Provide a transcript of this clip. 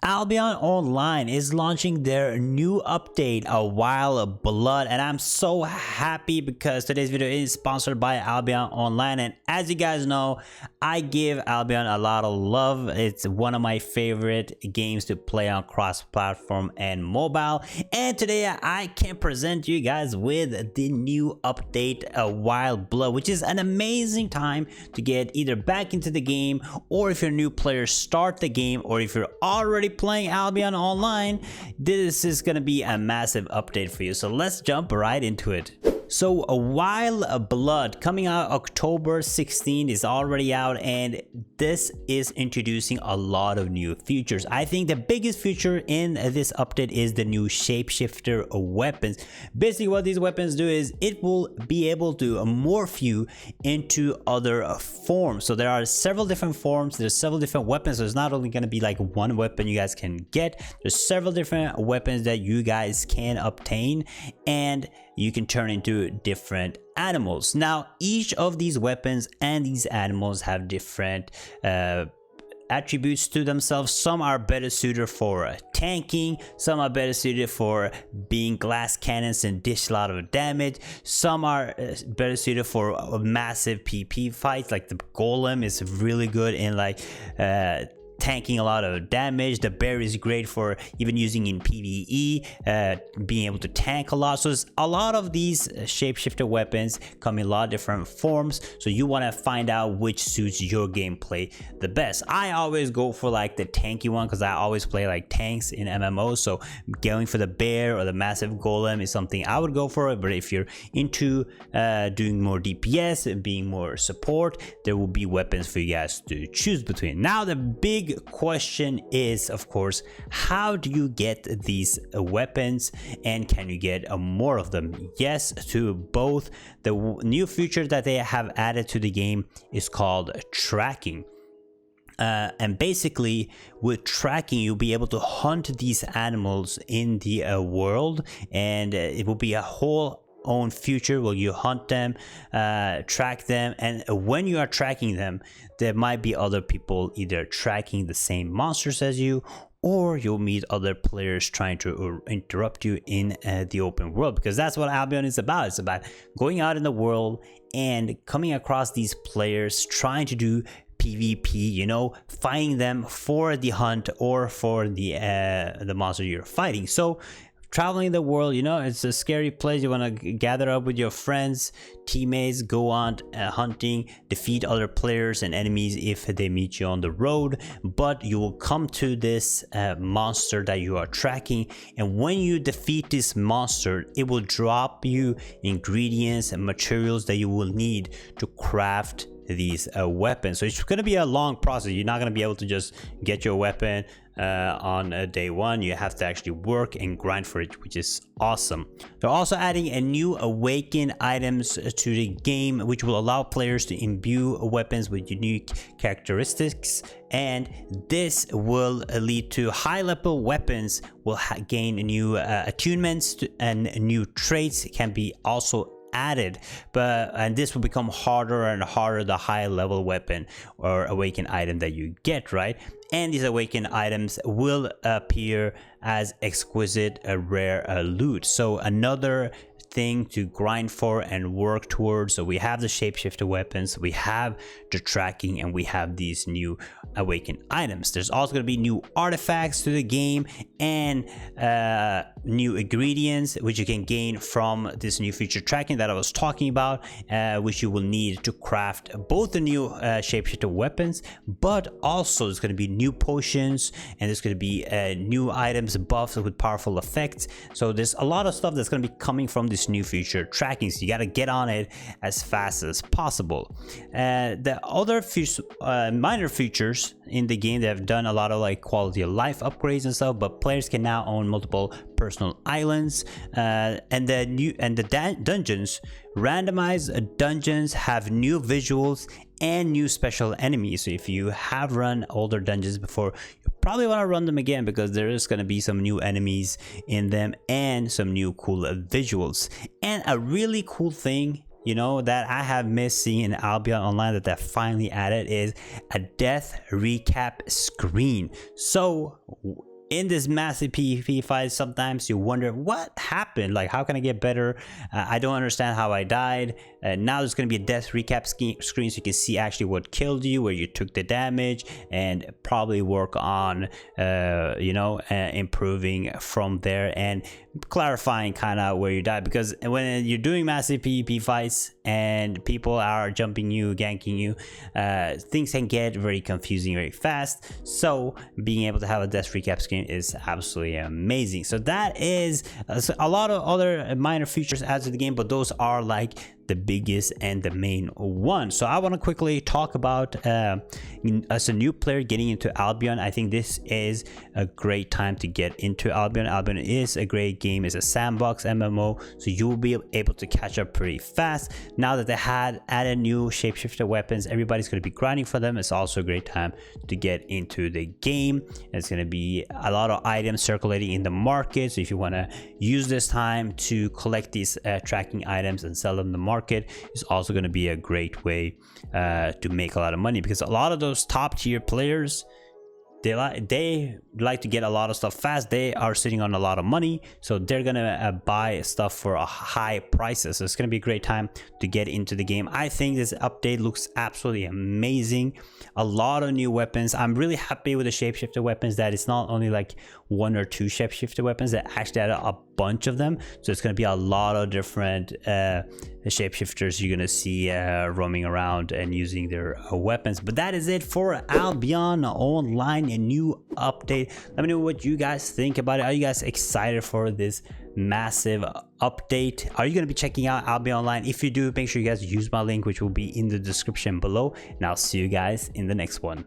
Albion Online is launching their new update, A While of Blood, and I'm so happy because today's video is sponsored by Albion Online. And as you guys know, I give Albion a lot of love. It's one of my favorite games to play on cross-platform and mobile. And today I can present you guys with the new update, A While of Blood, which is an amazing time to get either back into the game, or if you're a new player, start the game, or if you're already playing Albion Online, this is going to be a massive update for you. So let's jump right into it. So A While of Blood coming out October 16 is already out, and this is introducing a lot of new features. I think the biggest feature in this update is the new shapeshifter weapons. Basically what these weapons do is it will be able to morph you into other forms. So there are several different forms, there's several different weapons, so it's not only going to be like one weapon you guys can get. There's several different weapons that you guys can obtain, and you can turn into different animals. Now each of these weapons and these animals have different attributes to themselves. Some are better suited for tanking, some are better suited for being glass cannons and dish a lot of damage, some are better suited for massive PP fights. Like the golem is really good in like tanking a lot of damage. The bear is great for even using in PvE, being able to tank a lot. So a lot of these shapeshifter weapons come in a lot of different forms, so you want to find out which suits your gameplay the best. I always go for like the tanky one because I always play like tanks in MMOs, so going for the bear or the massive golem is something I would go for. But if you're into doing more DPS and being more support, there will be weapons for you guys to choose between. Now the big question is, of course, how do you get these weapons, and can you get more of them? Yes, to both. The new feature that they have added to the game is called tracking. And basically with tracking, you'll be able to hunt these animals in the world, and it will be a whole own feature where you hunt them, track them, and when you are tracking them, there might be other people either tracking the same monsters as you, or you'll meet other players trying to interrupt you in the open world, because that's what Albion is about. It's about going out in the world and coming across these players trying to do PvP, you know, fighting them for the hunt or for the monster you're fighting. So traveling the world, you know, it's a scary place. You want to gather up with your friends, teammates, go on hunting, defeat other players and enemies if they meet you on the road. But you will come to this monster that you are tracking, and when you defeat this monster, it will drop you ingredients and materials that you will need to craft these weapons. So it's going to be a long process. You're not going to be able to just get your weapon on day one. You have to actually work and grind for it, which is awesome. They're also adding a new awakened items to the game, which will allow players to imbue weapons with unique characteristics, and this will lead to high level weapons will gain new attunements and new traits can be also added, and this will become harder and harder the high level weapon or awakened item that you get, right? And these awakened items will appear as exquisite rare loot. So another thing to grind for and work towards. So we have the shapeshifter weapons, we have the tracking, and we have these new awakened items. There's also going to be new artifacts to the game and new ingredients which you can gain from this new feature tracking that I was talking about, which you will need to craft both the new shapeshifter weapons, but also there's going to be new potions, and there's going to be new items, buffs with powerful effects. So there's a lot of stuff that's going to be coming from this new feature tracking, so you got to get on it as fast as possible. The other minor features in the game, they have done a lot of like quality of life upgrades and stuff, but players can now own multiple personal islands, and the dungeons, randomized dungeons, have new visuals and new special enemies. So if you have run older dungeons before, you probably want to run them again, because there is going to be some new enemies in them and some new cool visuals. And a really cool thing, you know, that I have missed seeing in Albion Online that they finally added is a death recap screen. So in this massive PvP fight, sometimes you wonder what happened, like how can I get better. I don't understand how I died. Now there's going to be a death recap screen so you can see actually what killed you, where you took the damage, and probably work on improving from there and clarifying kind of where you died, because when you're doing massive PvP fights and people are jumping you, ganking you, things can get very confusing very fast. So being able to have a death recap screen is absolutely amazing. So that is a lot of other minor features added to the game, but those are like the biggest and the main one. So I want to quickly talk about as a new player getting into Albion. I think this is a great time to get into Albion. Albion is a great game. It's a sandbox MMO, so you will be able to catch up pretty fast. Now that they had added new shapeshifter weapons, everybody's going to be grinding for them. It's also a great time to get into the game. It's going to be a lot of items circulating in the market, so if you want to use this time to collect these tracking items and sell them in the market, is also going to be a great way to make a lot of money, because a lot of those top tier players, they like to get a lot of stuff fast. They are sitting on a lot of money, so they're gonna buy stuff for a high prices. So it's gonna be a great time to get into the game. I think this update looks absolutely amazing. A lot of new weapons. I'm really happy with the shapeshifter weapons, that it's not only like 1 or 2 shapeshifter weapons, that actually added a bunch of them. So it's gonna be a lot of different shapeshifters you're gonna see roaming around and using their weapons. But that is it for Albion Online, a new update. Let me know what you guys think about it. Are you guys excited for this massive update? Are you going to be checking out Albion Online? If you do, make sure you guys use my link, which will be in the description below, and I'll see you guys in the next one.